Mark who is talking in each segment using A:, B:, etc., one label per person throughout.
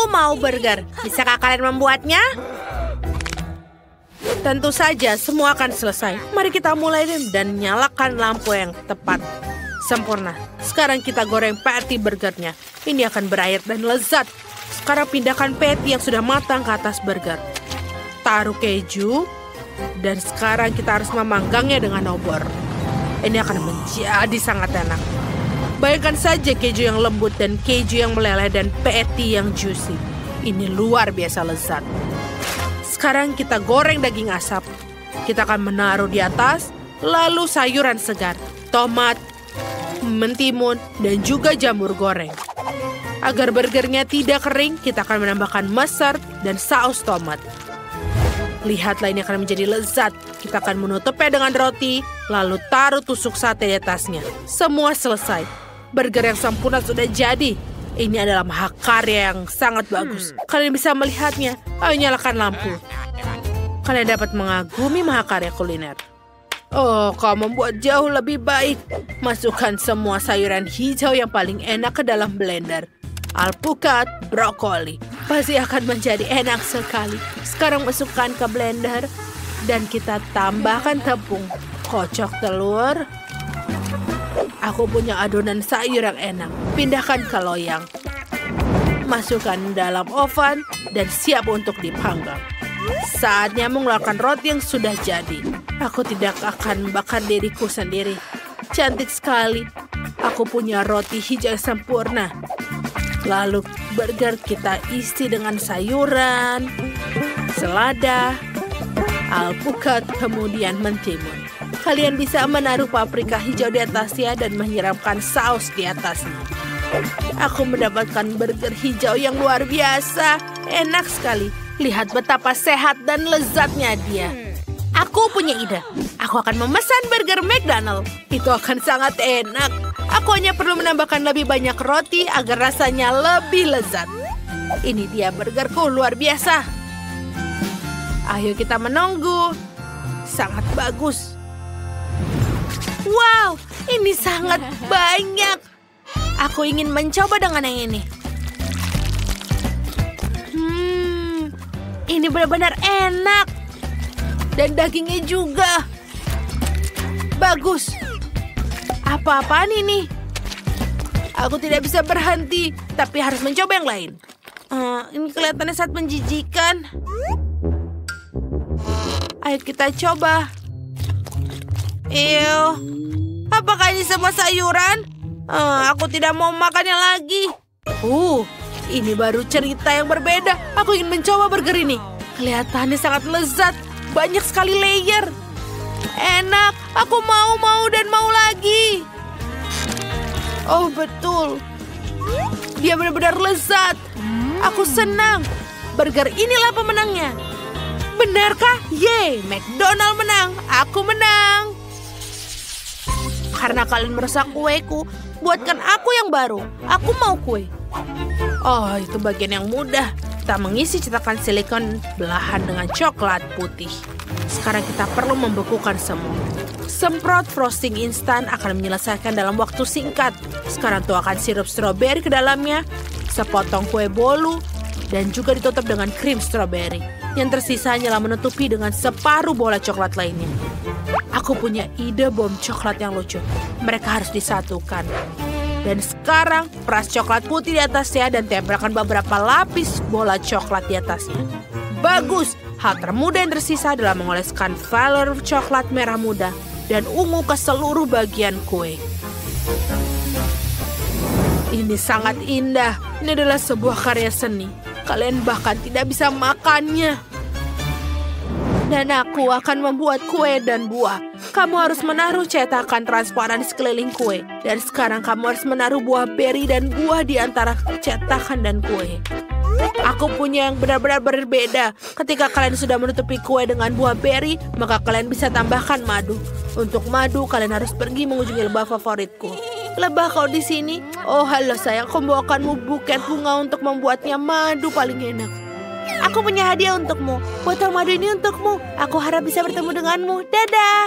A: Aku mau burger. Bisakah kalian membuatnya? Tentu saja, semua akan selesai. Mari kita mulai dan nyalakan lampu yang tepat. Sempurna. Sekarang kita goreng patty burgernya. Ini akan berair dan lezat. Sekarang pindahkan patty yang sudah matang ke atas burger. Taruh keju. Dan sekarang kita harus memanggangnya dengan obor. Ini akan menjadi sangat enak. Bayangkan saja keju yang lembut dan keju yang meleleh dan patty yang juicy. Ini luar biasa lezat. Sekarang kita goreng daging asap. Kita akan menaruh di atas, lalu sayuran segar, tomat, mentimun, dan juga jamur goreng. Agar burgernya tidak kering, kita akan menambahkan mustard dan saus tomat. Lihatlah, ini akan menjadi lezat. Kita akan menutupnya dengan roti, lalu taruh tusuk sate di atasnya. Semua selesai. Burger yang sempurna sudah jadi. Ini adalah mahakarya yang sangat bagus. Kalian bisa melihatnya. Ayo nyalakan lampu. Kalian dapat mengagumi mahakarya kuliner. Oh, kau membuat jauh lebih baik. Masukkan semua sayuran hijau yang paling enak ke dalam blender. Alpukat, brokoli. Pasti akan menjadi enak sekali. Sekarang masukkan ke blender. Dan kita tambahkan tepung. Kocok telur. Aku punya adonan sayur yang enak. Pindahkan ke loyang. Masukkan dalam oven dan siap untuk dipanggang. Saatnya mengeluarkan roti yang sudah jadi. Aku tidak akan bakar diriku sendiri. Cantik sekali. Aku punya roti hijau yang sempurna. Lalu burger kita isi dengan sayuran, selada, alpukat, kemudian mentimun. Kalian bisa menaruh paprika hijau di atasnya dan menyiramkan saus di atasnya. Aku mendapatkan burger hijau yang luar biasa. Enak sekali. Lihat betapa sehat dan lezatnya dia. Aku punya ide. Aku akan memesan burger McDonald. Itu akan sangat enak. Aku hanya perlu menambahkan lebih banyak roti agar rasanya lebih lezat. Ini dia burgerku, luar biasa. Ayo kita menunggu. Sangat bagus. Wow, ini sangat banyak. Aku ingin mencoba dengan yang ini. Ini benar-benar enak. Dan dagingnya juga. Bagus. Apa-apaan ini? Aku tidak bisa berhenti, tapi harus mencoba yang lain. Ini kelihatannya sangat menjijikan. Ayo kita coba. Ew, apakah ini semua sayuran? Aku tidak mau makannya lagi. Ini baru cerita yang berbeda. Aku ingin mencoba burger ini. Kelihatannya sangat lezat. Banyak sekali layer. Enak. Aku mau dan mau lagi. Oh, betul. Dia benar-benar lezat. Aku senang. Burger inilah pemenangnya. Benarkah? Yeay, McDonald menang. Aku menang. Karena kalian merusak kueku, buatkan aku yang baru. Aku mau kue. Oh, itu bagian yang mudah. Kita mengisi cetakan silikon belahan dengan coklat putih. Sekarang kita perlu membekukan semua. Semprot frosting instan akan menyelesaikan dalam waktu singkat. Sekarang tuangkan sirup stroberi ke dalamnya, sepotong kue bolu, dan juga ditutup dengan krim stroberi. Yang tersisa hanyalah menutupi dengan separuh bola coklat lainnya. Aku punya ide bom coklat yang lucu. Mereka harus disatukan. Dan sekarang peras coklat putih di atasnya dan tempelkan beberapa lapis bola coklat di atasnya. Bagus! Hal termudah yang tersisa adalah mengoleskan valor coklat merah muda dan ungu ke seluruh bagian kue. Ini sangat indah. Ini adalah sebuah karya seni. Kalian bahkan tidak bisa makannya. Dan aku akan membuat kue dan buah. Kamu harus menaruh cetakan transparan di sekeliling kue. Dan sekarang kamu harus menaruh buah beri dan buah di antara cetakan dan kue. Aku punya yang benar-benar berbeda. Ketika kalian sudah menutupi kue dengan buah beri, maka kalian bisa tambahkan madu. Untuk madu, kalian harus pergi mengunjungi lebah favoritku. Lebah, kau di sini? Oh, halo sayang, aku membawakanmu buket bunga untuk membuatnya madu paling enak. Aku punya hadiah untukmu. Botol madu ini untukmu. Aku harap bisa bertemu denganmu. Dadah!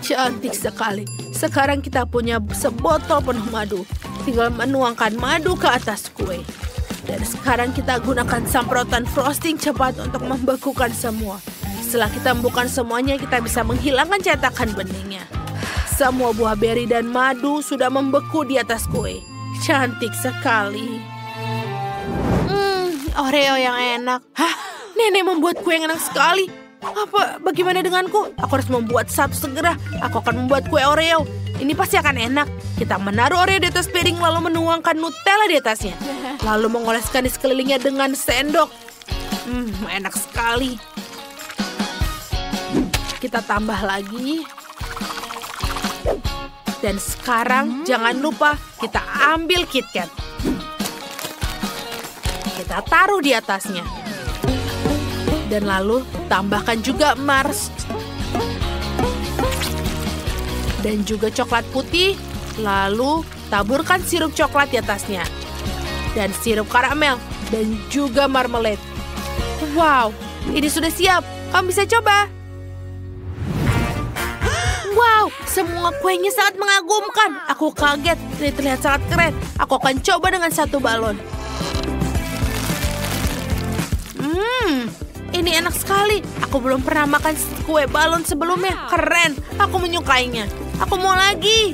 A: Cantik sekali. Sekarang kita punya sebotol penuh madu. Tinggal menuangkan madu ke atas kue. Dan sekarang kita gunakan semprotan frosting cepat untuk membekukan semua. Setelah kita membuka semuanya, kita bisa menghilangkan cetakan beningnya. Semua buah beri dan madu sudah membeku di atas kue. Cantik sekali. Oreo yang enak. Hah? Nenek membuat kue yang enak sekali. Bagaimana denganku? Aku harus membuat satu segera. Aku akan membuat kue Oreo. Ini pasti akan enak. Kita menaruh Oreo di atas piring lalu menuangkan Nutella di atasnya. Lalu mengoleskan di sekelilingnya dengan sendok. Enak sekali. Kita tambah lagi. Dan sekarang jangan lupa kita ambil KitKat. Kita taruh di atasnya. Dan lalu tambahkan juga Mars. Dan juga coklat putih. Lalu taburkan sirup coklat di atasnya. Dan sirup karamel. Dan juga marmalade. Wow, ini sudah siap. Kamu bisa coba. Wow, semua kuenya sangat mengagumkan. Aku kaget. Ini terlihat sangat keren. Aku akan coba dengan satu balon. Ini enak sekali. Aku belum pernah makan kue balon sebelumnya. Keren. Aku menyukainya. Aku mau lagi.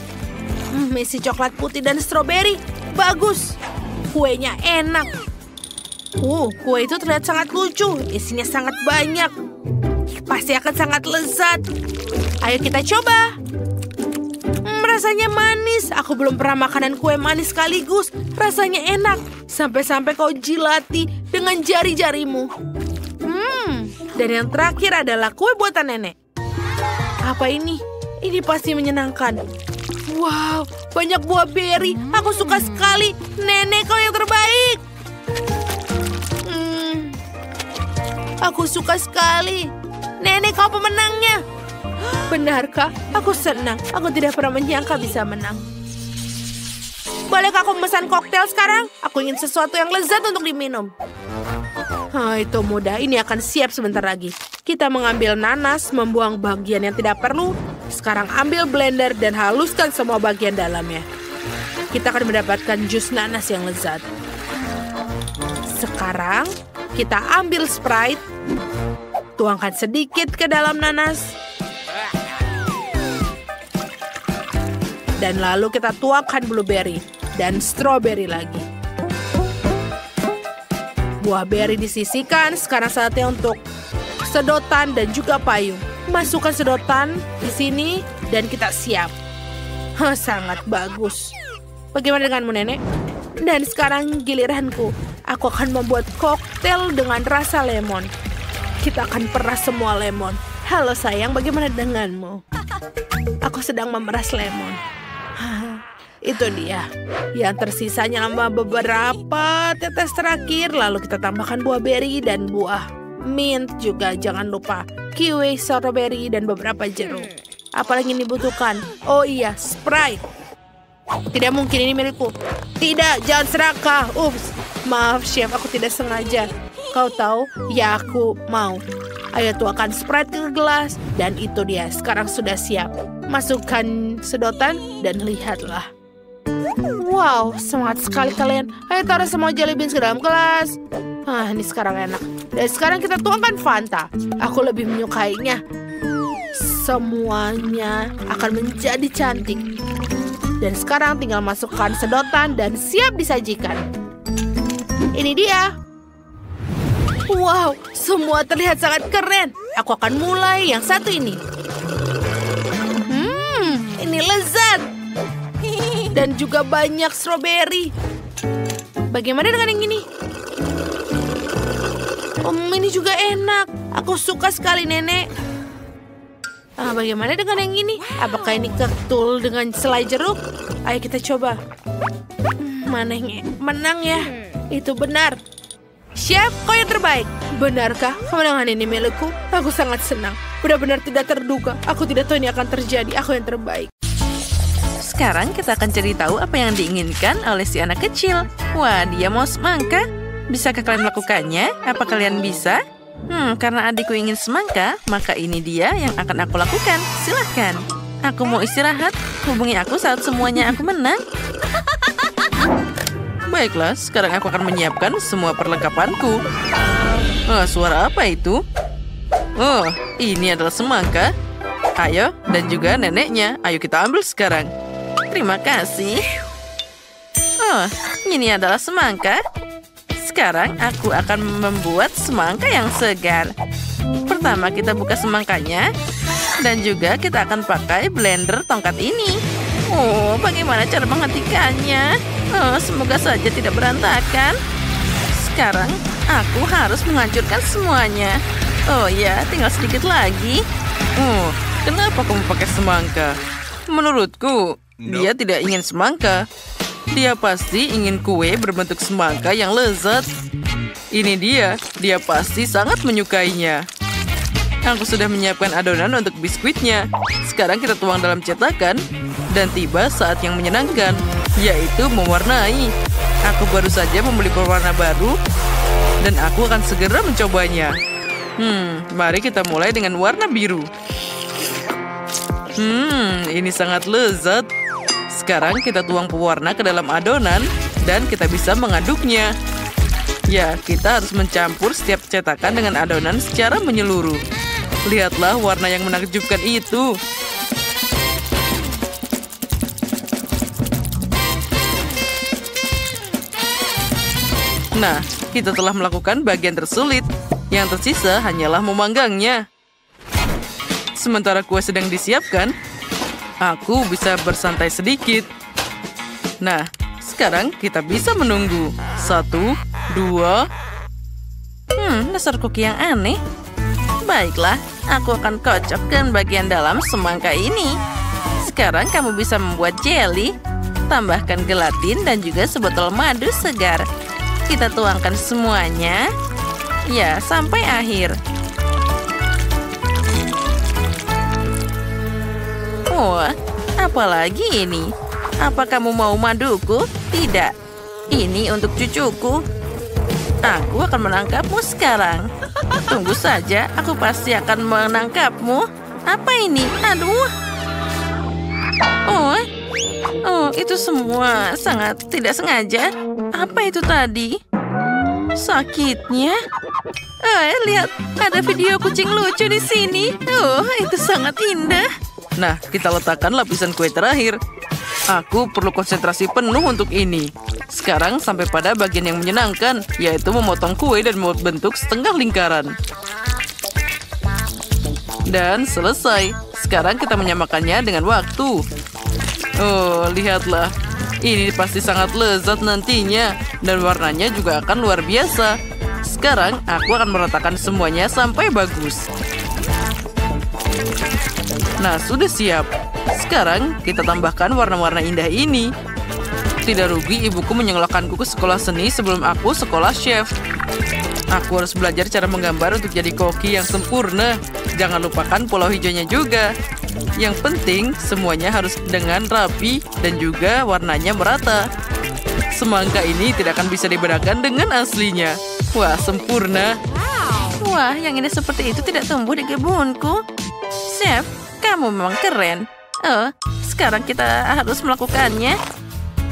A: Isi coklat putih dan stroberi. Bagus. Kuenya enak. Kue itu terlihat sangat lucu. Isinya sangat banyak. Pasti akan sangat lezat. Ayo kita coba. Rasanya manis. Aku belum pernah makanan kue manis sekaligus. Rasanya enak. Sampai-sampai kau jilati dengan jari-jarimu. Dan yang terakhir adalah kue buatan nenek. Apa ini? Ini pasti menyenangkan. Wow, banyak buah beri. Aku suka sekali. Nenek, kau yang terbaik. Aku suka sekali. Nenek, kau pemenangnya. Benarkah? Aku senang. Aku tidak pernah menyangka bisa menang. Bolehkah aku memesan koktail sekarang? Aku ingin sesuatu yang lezat untuk diminum. Itu mudah. Ini akan siap sebentar lagi. Kita mengambil nanas, membuang bagian yang tidak perlu. Sekarang ambil blender dan haluskan semua bagian dalamnya. Kita akan mendapatkan jus nanas yang lezat. Sekarang kita ambil Sprite. Tuangkan sedikit ke dalam nanas. Dan lalu kita tuangkan blueberry dan strawberry lagi. Buah beri disisihkan. Sekarang saatnya untuk sedotan dan juga payung. Masukkan sedotan di sini dan kita siap. Sangat bagus. Bagaimana denganmu, Nenek? Dan sekarang giliranku. Aku akan membuat koktail dengan rasa lemon. Kita akan peras semua lemon. Halo sayang, bagaimana denganmu? Aku sedang memeras lemon. Itu dia. Yang tersisanya beberapa tetes terakhir. Lalu kita tambahkan buah beri dan buah mint juga. Jangan lupa kiwi, strawberry, dan beberapa jeruk. Apalagi yang dibutuhkan? Oh iya, Sprite. Tidak mungkin ini milikku. Tidak, jangan serakah. Ups, maaf chef, aku tidak sengaja. Kau tahu? Ya, aku mau. Ayo tuangkan Sprite ke gelas. Dan itu dia, sekarang sudah siap. Masukkan sedotan dan lihatlah. Wow, semangat sekali kalian. Ayo taruh semua jelly beans ke dalam gelas. Ini sekarang enak. Dan sekarang kita tuangkan Fanta. Aku lebih menyukainya. Semuanya akan menjadi cantik. Dan sekarang tinggal masukkan sedotan dan siap disajikan. Ini dia. Wow, semua terlihat sangat keren. Aku akan mulai yang satu ini. Ini lezat. Dan juga banyak stroberi. Bagaimana dengan yang ini? Ini juga enak. Aku suka sekali, Nenek. Bagaimana dengan yang ini? Apakah ini ketul dengan selai jeruk? Ayo kita coba. Mana yang menang ya? Itu benar. Chef, kau yang terbaik. Benarkah kemenangan ini milikku? Aku sangat senang. Benar-benar tidak terduga. Aku tidak tahu ini akan terjadi. Aku yang terbaik.
B: Sekarang kita akan cari tahu apa yang diinginkan oleh si anak kecil. Wah, dia mau semangka. Bisakah kalian melakukannya? Apa kalian bisa? Karena adikku ingin semangka, maka ini dia yang akan aku lakukan. Silahkan. Aku mau istirahat. Hubungi aku saat semuanya aku menang. Baiklah, sekarang aku akan menyiapkan semua perlengkapanku. Suara apa itu? Oh, ini adalah semangka. Ayo, dan juga neneknya. Ayo kita ambil sekarang. Terima kasih. Oh, ini adalah semangka. Sekarang aku akan membuat semangka yang segar. Pertama kita buka semangkanya. Dan juga kita akan pakai blender tongkat ini. Oh, bagaimana cara menghentikannya? Oh, semoga saja tidak berantakan. Sekarang aku harus menghancurkan semuanya. Oh ya, tinggal sedikit lagi. Oh, kenapa kamu pakai semangka? Menurutku, dia tidak ingin semangka. Dia pasti ingin kue berbentuk semangka yang lezat. Ini dia pasti sangat menyukainya. Aku sudah menyiapkan adonan untuk biskuitnya. Sekarang kita tuang dalam cetakan. Dan tiba saat yang menyenangkan, yaitu mewarnai. Aku baru saja membeli pewarna baru. Dan aku akan segera mencobanya. Mari kita mulai dengan warna biru. Ini sangat lezat. Sekarang kita tuang pewarna ke dalam adonan dan kita bisa mengaduknya. Ya, kita harus mencampur setiap cetakan dengan adonan secara menyeluruh. Lihatlah warna yang menakjubkan itu. Nah, kita telah melakukan bagian tersulit. Yang tersisa hanyalah memanggangnya. Sementara kue sedang disiapkan, aku bisa bersantai sedikit. Nah, sekarang kita bisa menunggu. 1, 2. Dasar kuki yang aneh. Baiklah, aku akan kocokkan bagian dalam semangka ini. Sekarang kamu bisa membuat jelly. Tambahkan gelatin dan juga sebotol madu segar. Kita tuangkan semuanya. Ya, sampai akhir. Wah, apalagi ini? Apa kamu mau maduku? Tidak. Ini untuk cucuku. Aku akan menangkapmu sekarang. Tunggu saja, aku pasti akan menangkapmu. Apa ini? Aduh. Oh, itu semua sangat tidak sengaja. Apa itu tadi? Sakitnya? Lihat, ada video kucing lucu di sini. Oh, itu sangat indah. Nah, kita letakkan lapisan kue terakhir. Aku perlu konsentrasi penuh untuk ini. Sekarang sampai pada bagian yang menyenangkan, yaitu memotong kue dan membentuk setengah lingkaran. Dan selesai. Sekarang kita menyamakannya dengan waktu. Oh, lihatlah. Ini pasti sangat lezat nantinya. Dan warnanya juga akan luar biasa. Sekarang aku akan meratakan semuanya sampai bagus. Nah, sudah siap. Sekarang kita tambahkan warna-warna indah ini. Tidak rugi ibuku menyekolahkanku ke sekolah seni sebelum aku sekolah chef. Aku harus belajar cara menggambar untuk jadi koki yang sempurna. Jangan lupakan pulau hijaunya juga. Yang penting semuanya harus dengan rapi dan juga warnanya merata. Semangka ini tidak akan bisa dibedakan dengan aslinya. Wah, sempurna. Wah, yang indah seperti itu tidak tumbuh di kebunku. Chef, kamu memang keren. Oh, sekarang kita harus melakukannya.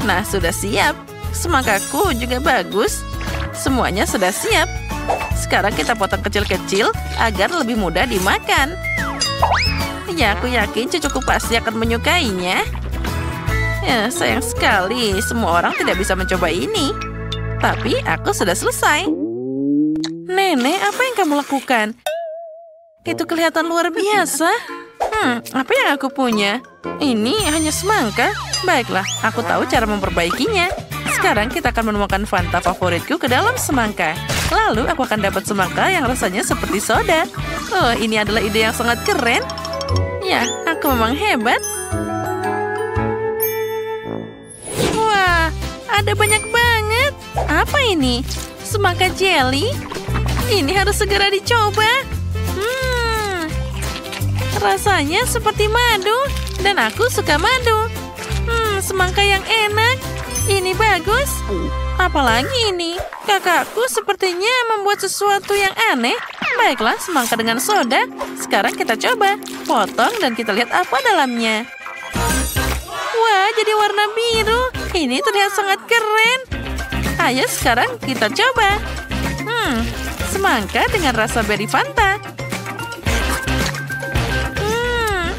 B: Nah, sudah siap. Semangkaku juga bagus. Semuanya sudah siap. Sekarang kita potong kecil-kecil agar lebih mudah dimakan. Ya, aku yakin cucuku pasti akan menyukainya. Ya, sayang sekali. Semua orang tidak bisa mencoba ini. Tapi aku sudah selesai. Nenek, apa yang kamu lakukan? Itu kelihatan luar biasa. Apa yang aku punya? Ini hanya semangka. Baiklah, aku tahu cara memperbaikinya. Sekarang kita akan menemukan Fanta favoritku ke dalam semangka. Lalu aku akan dapat semangka yang rasanya seperti soda. Oh, ini adalah ide yang sangat keren. Ya, aku memang hebat. Wah, ada banyak banget. Apa ini? Semangka jelly? Ini harus segera dicoba. Rasanya seperti madu. Dan aku suka madu. Semangka yang enak. Ini bagus. Apalagi ini? Kakakku sepertinya membuat sesuatu yang aneh. Baiklah, semangka dengan soda. Sekarang kita coba. Potong dan kita lihat apa dalamnya. Wah, jadi warna biru. Ini terlihat sangat keren. Ayo sekarang kita coba. Semangka dengan rasa beri Fanta.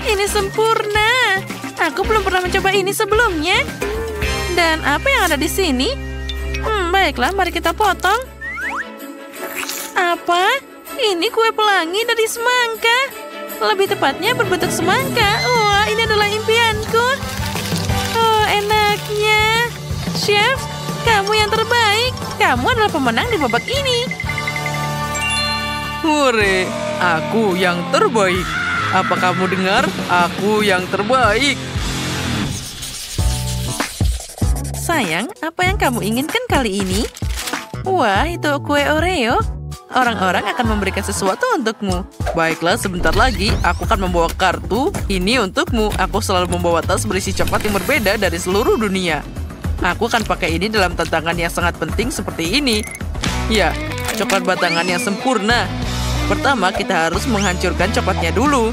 B: Ini sempurna. Aku belum pernah mencoba ini sebelumnya. Dan apa yang ada di sini? Baiklah, mari kita potong. Apa? Ini kue pelangi dari semangka. Lebih tepatnya berbentuk semangka. Wah, ini adalah impianku. Oh, enaknya. Chef, kamu yang terbaik. Kamu adalah pemenang di babak ini.
C: Hore, aku yang terbaik. Apa kamu dengar? Aku yang terbaik.
B: Sayang, apa yang kamu inginkan kali ini? Wah, itu kue Oreo. Orang-orang akan memberikan sesuatu untukmu.
C: Baiklah, sebentar lagi aku akan membawa kartu ini untukmu. Aku selalu membawa tas berisi coklat yang berbeda dari seluruh dunia. Aku akan pakai ini dalam tantangan yang sangat penting seperti ini. Ya, coklat batangan yang sempurna. Pertama, kita harus menghancurkan coklatnya dulu.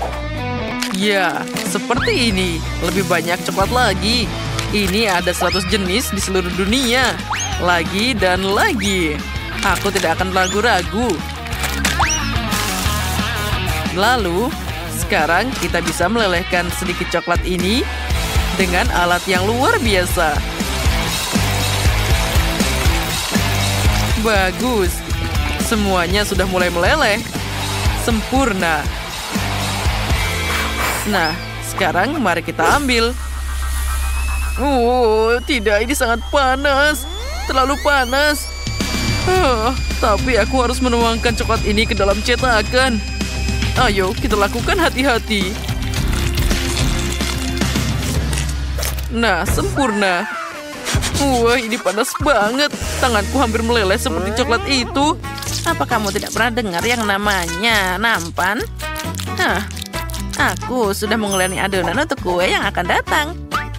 C: Ya, seperti ini. Lebih banyak coklat lagi. Ini ada 100 jenis di seluruh dunia. Lagi dan lagi. Aku tidak akan ragu-ragu. Lalu, sekarang kita bisa melelehkan sedikit coklat ini dengan alat yang luar biasa. Bagus. Semuanya sudah mulai meleleh. Sempurna. Nah, sekarang mari kita ambil. Oh, tidak, ini sangat panas. Terlalu panas. Tapi aku harus menuangkan coklat ini ke dalam cetakan. Ayo, kita lakukan hati-hati. Nah, sempurna. Wah, ini panas banget. Tanganku hampir meleleh seperti coklat itu.
B: Apa kamu tidak pernah dengar yang namanya nampan? Aku sudah menguleni adonan untuk kue yang akan datang.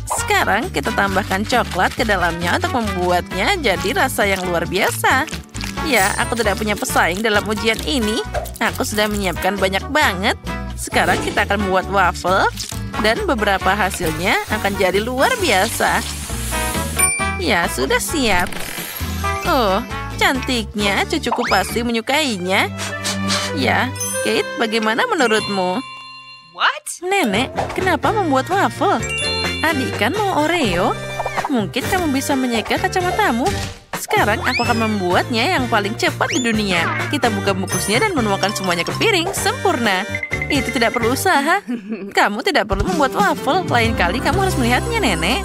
B: Sekarang kita tambahkan coklat ke dalamnya untuk membuatnya jadi rasa yang luar biasa. Ya, aku tidak punya pesaing dalam ujian ini. Aku sudah menyiapkan banyak banget. Sekarang kita akan membuat waffle. Dan beberapa hasilnya akan jadi luar biasa. Ya, sudah siap. Oh, cantiknya. Cucuku pasti menyukainya. Ya, Kate, bagaimana menurutmu?
A: What?
B: Nenek, kenapa membuat waffle? Adik kan mau Oreo? Mungkin kamu bisa menyeka kacamatamu. Sekarang aku akan membuatnya yang paling cepat di dunia. Kita buka bungkusnya dan menuangkan semuanya ke piring. Sempurna. Itu tidak perlu usaha. Kamu tidak perlu membuat waffle. Lain kali kamu harus melihatnya, Nenek.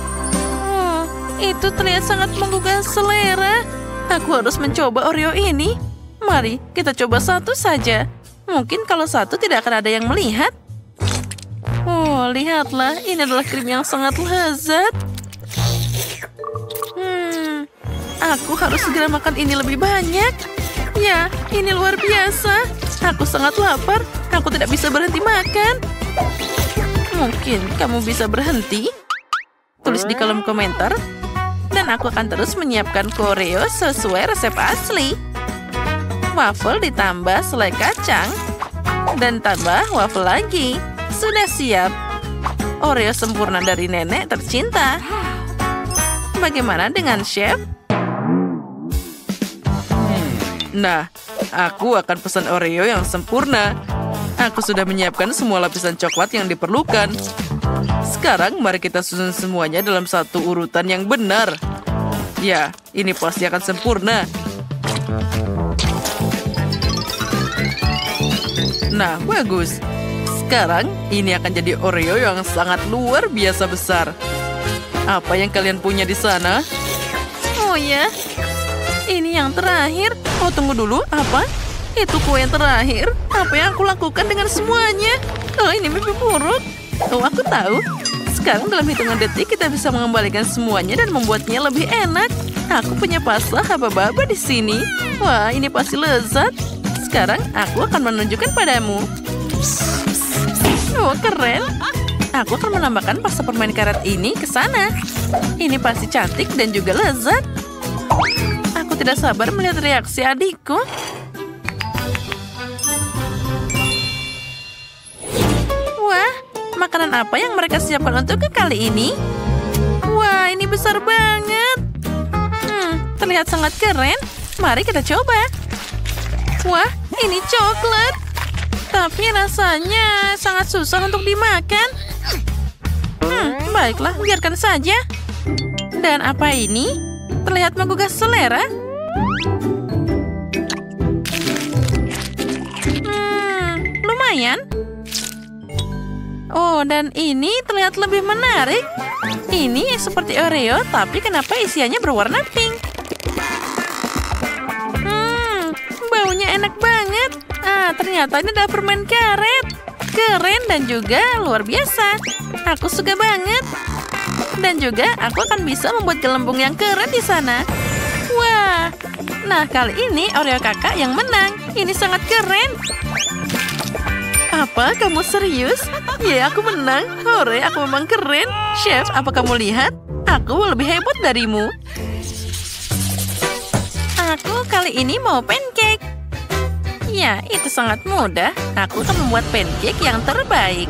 B: Itu terlihat sangat menggugah selera. Aku harus mencoba Oreo ini. Mari, kita coba satu saja. Mungkin kalau satu tidak akan ada yang melihat. Oh, lihatlah. Ini adalah krim yang sangat lezat. Aku harus segera makan ini lebih banyak. Ya, ini luar biasa. Aku sangat lapar. Aku tidak bisa berhenti makan. Mungkin kamu bisa berhenti? Tulis di kolom komentar. Dan aku akan terus menyiapkan Oreo sesuai resep asli. Waffle ditambah selai kacang. Dan tambah waffle lagi. Sudah siap. Oreo sempurna dari nenek tercinta. Bagaimana dengan chef?
C: Nah, aku akan pesan Oreo yang sempurna. Aku sudah menyiapkan semua lapisan coklat yang diperlukan. Sekarang mari kita susun semuanya dalam satu urutan yang benar. Ya, ini pasti akan sempurna. Nah, bagus. Sekarang ini akan jadi Oreo yang sangat luar biasa besar. Apa yang kalian punya di sana?
B: Oh ya, ini yang terakhir. Oh, tunggu dulu, apa? Itu kue yang terakhir. Apa yang aku lakukan dengan semuanya? Oh, ini mimpi buruk. Oh, aku tahu. Sekarang dalam hitungan detik kita bisa mengembalikan semuanya dan membuatnya lebih enak. Aku punya pasta haba-baba di sini. Wah, ini pasti lezat. Sekarang aku akan menunjukkan padamu. Oh, keren. Aku akan menambahkan pasta permen karet ini ke sana. Ini pasti cantik dan juga lezat. Aku tidak sabar melihat reaksi adikku. Wah, makanan apa yang mereka siapkan untukku kali ini?
C: ini besar banget. Terlihat sangat keren. Mari kita coba. Wah, ini coklat. Tapi rasanya sangat susah untuk dimakan. Baiklah, biarkan saja. Dan apa ini? Terlihat menggugah selera. Lumayan. Oh, dan ini terlihat lebih menarik. Ini seperti Oreo, tapi kenapa isiannya berwarna pink? Baunya enak banget. Ternyata ini adalah permen karet. Keren dan juga luar biasa. Aku suka banget. Dan juga aku akan bisa membuat gelembung yang keren di sana. Wah. Nah, kali ini Oreo kakak yang menang. Ini sangat keren. Apa? Kamu serius? Ya, aku menang. Hore, aku memang keren. Chef, apa kamu lihat? Aku lebih hebat darimu. Aku kali ini mau pancake. Ya, itu sangat mudah. Aku akan membuat pancake yang terbaik.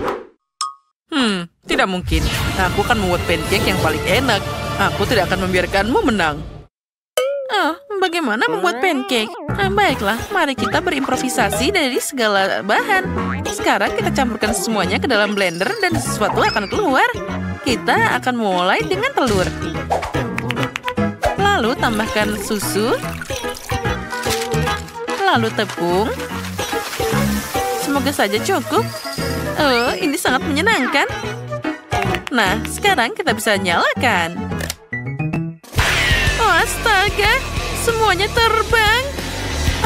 B: Tidak mungkin. Aku akan membuat pancake yang paling enak. Aku tidak akan membiarkanmu menang.
C: Oh, bagaimana membuat pancake? Baiklah, mari kita berimprovisasi dari segala bahan. Sekarang kita campurkan semuanya ke dalam blender dan sesuatu akan keluar. Kita akan mulai dengan telur. Lalu tambahkan susu. Lalu tepung. Semoga saja cukup. Oh, ini sangat menyenangkan. Nah, sekarang kita bisa nyalakan. Oh, astaga. Semuanya terbang.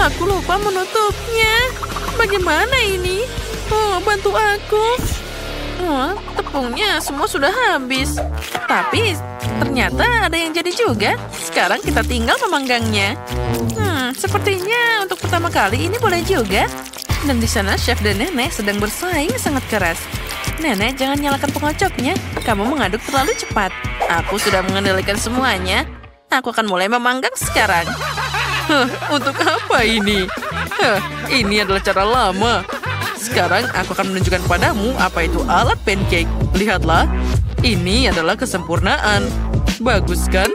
C: Aku lupa menutupnya. Bagaimana ini? Oh, bantu aku. Oh, tepungnya semua sudah habis. Tapi ternyata ada yang jadi juga. Sekarang kita tinggal memanggangnya. Sepertinya untuk pertama kali ini boleh juga. Dan di sana chef dan nenek sedang bersaing sangat keras. Nenek, jangan nyalakan pengocoknya. Kamu mengaduk terlalu cepat. Aku sudah mengendalikan semuanya. Aku akan mulai memanggang sekarang.
B: Untuk apa ini? Ini adalah cara lama. Sekarang aku akan menunjukkan padamu apa itu alat pancake. Lihatlah, ini adalah kesempurnaan. Bagus kan?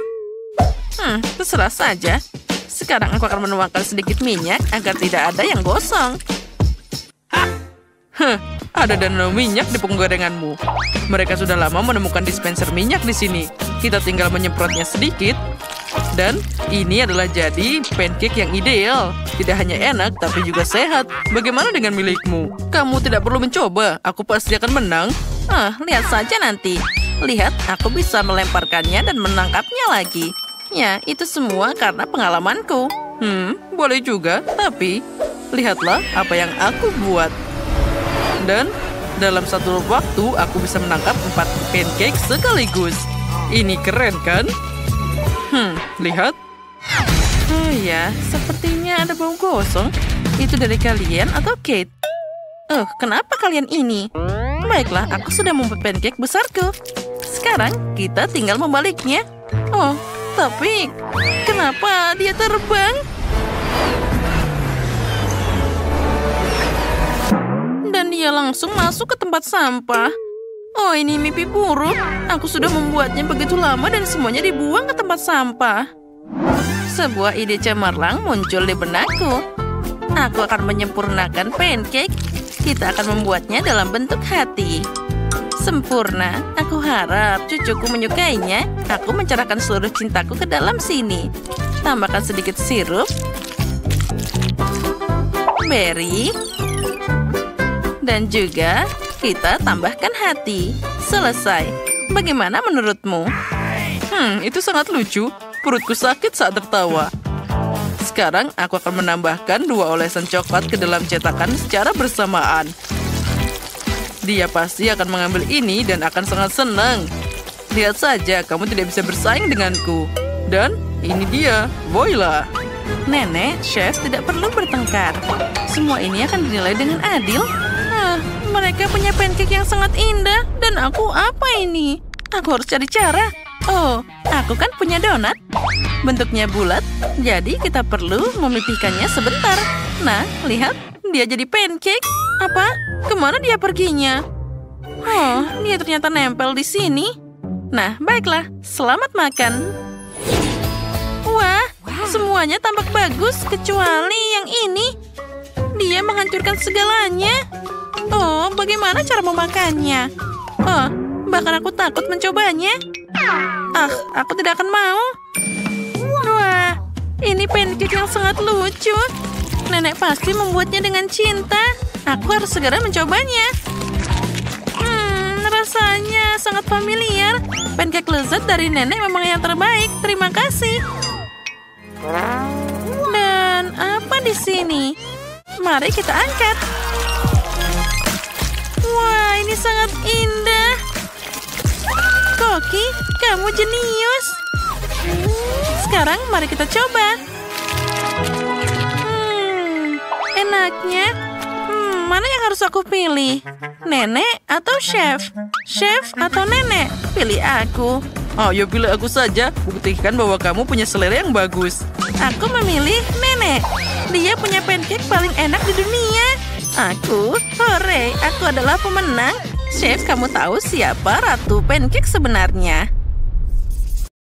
C: Terserah saja. Sekarang aku akan menuangkan sedikit minyak agar tidak ada yang gosong.
B: Ada danau minyak di penggorenganmu. Mereka sudah lama menemukan dispenser minyak di sini. Kita tinggal menyemprotnya sedikit. Dan ini adalah jadi pancake yang ideal. Tidak hanya enak, tapi juga sehat. Bagaimana dengan milikmu? Kamu tidak perlu mencoba. Aku pasti akan menang.
C: Lihat saja nanti. Lihat, aku bisa melemparkannya dan menangkapnya lagi. Ya, itu semua karena pengalamanku.
B: Boleh juga. Tapi, lihatlah apa yang aku buat. Dan dalam satu waktu, aku bisa menangkap 4 pancake sekaligus. Ini keren, kan? Lihat.
C: Oh ya, sepertinya ada bau gosong. Itu dari kalian atau Kate? Kenapa kalian ini? Baiklah, aku sudah membuat pancake besarku. Sekarang kita tinggal membaliknya. Oh, tapi kenapa dia terbang? Dan dia langsung masuk ke tempat sampah. Oh, ini mimpi buruk. Aku sudah membuatnya begitu lama dan semuanya dibuang ke tempat sampah. Sebuah ide cemerlang muncul di benakku. Aku akan menyempurnakan pancake. Kita akan membuatnya dalam bentuk hati. Sempurna. Aku harap cucuku menyukainya. Aku mencerahkan seluruh cintaku ke dalam sini. Tambahkan sedikit sirup. Berry. Dan juga kita tambahkan hati. Selesai. Bagaimana menurutmu?
B: Itu sangat lucu. Perutku sakit saat tertawa. Sekarang aku akan menambahkan 2 olesan coklat ke dalam cetakan secara bersamaan. Dia pasti akan mengambil ini dan akan sangat senang. Lihat saja, kamu tidak bisa bersaing denganku. Dan ini dia, Voila.
C: Nenek, chef tidak perlu bertengkar. Semua ini akan dinilai dengan adil. Mereka punya pancake yang sangat indah. Dan aku apa ini? Aku harus cari cara. Oh, aku kan punya donat. Bentuknya bulat, jadi kita perlu memipihkannya sebentar. Nah, lihat, dia jadi pancake. Apa? Kemana dia perginya? Oh, dia ternyata nempel di sini.
B: Nah, baiklah. Selamat makan. Wah, semuanya tampak bagus kecuali yang ini. Dia menghancurkan segalanya. Oh, bagaimana cara memakannya? Oh, bahkan aku takut mencobanya. Aku tidak akan mau. Wah, ini pancake yang sangat lucu. Nenek pasti membuatnya dengan cinta. Aku harus segera mencobanya. Rasanya sangat familiar. Pancake lezat dari nenek memang yang terbaik. Terima kasih. Dan apa di sini? Mari kita angkat. Wah, ini sangat indah. Koki, kamu jenius. Sekarang mari kita coba. Enaknya. Mana yang harus aku pilih? Nenek atau chef? Chef atau nenek? Pilih aku.
C: Ayo pilih aku saja. Buktikan bahwa kamu punya selera yang bagus.
B: Aku memilih nenek. Dia punya pancake paling enak di dunia. Hore, aku adalah pemenang. Chef, kamu tahu siapa ratu pancake sebenarnya?